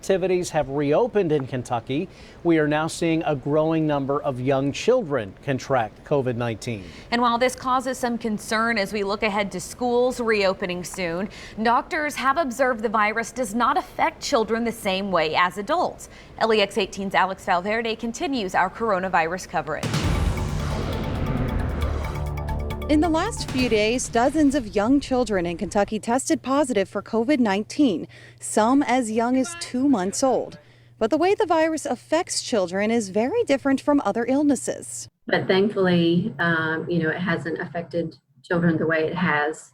activities have reopened in Kentucky, we are now seeing a growing number of young children contract COVID-19. And while this causes some concern as we look ahead to schools reopening soon, doctors have observed the virus does not affect children the same way as adults. LEX 18's Alex Valverde continues our coronavirus coverage. In the last few days, dozens of young children in Kentucky tested positive for COVID-19, some as young as 2 months old. But the way the virus affects children is very different from other illnesses. But thankfully, it hasn't affected children the way it has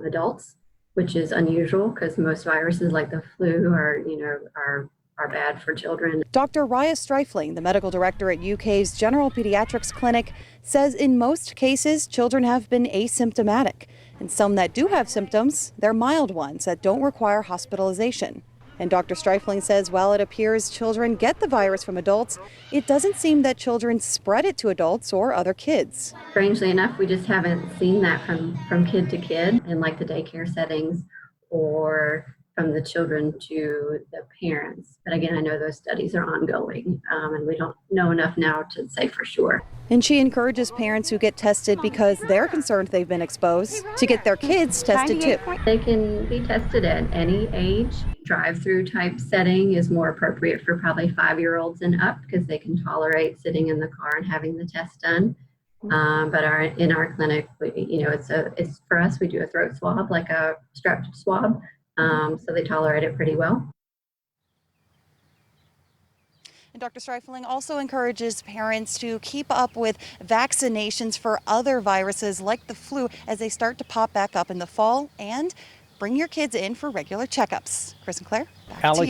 adults, which is unusual because most viruses like the flu are bad for children. Dr. Raya Streifling, the medical director at UK's General Pediatrics Clinic, says in most cases, children have been asymptomatic. And some that do have symptoms, they're mild ones that don't require hospitalization. And Dr. Streifling says while it appears children get the virus from adults, it doesn't seem that children spread it to adults or other kids. Strangely enough, we just haven't seen that from kid to kid in like the daycare settings or from the children to the parents. But again, I know those studies are ongoing and we don't know enough now to say for sure. And she encourages parents who get tested because they're concerned they've been exposed to get their kids tested too. They can be tested at any age. Drive-through type setting is more appropriate for probably 5-year-olds and up because they can tolerate sitting in the car and having the test done. But in our clinic, it's for us, we do a throat swab, like a strep swab. So they tolerate it pretty well. And Dr. Streifling also encourages parents to keep up with vaccinations for other viruses like the flu as they start to pop back up in the fall, and bring your kids in for regular checkups. Chris and Claire, back to you.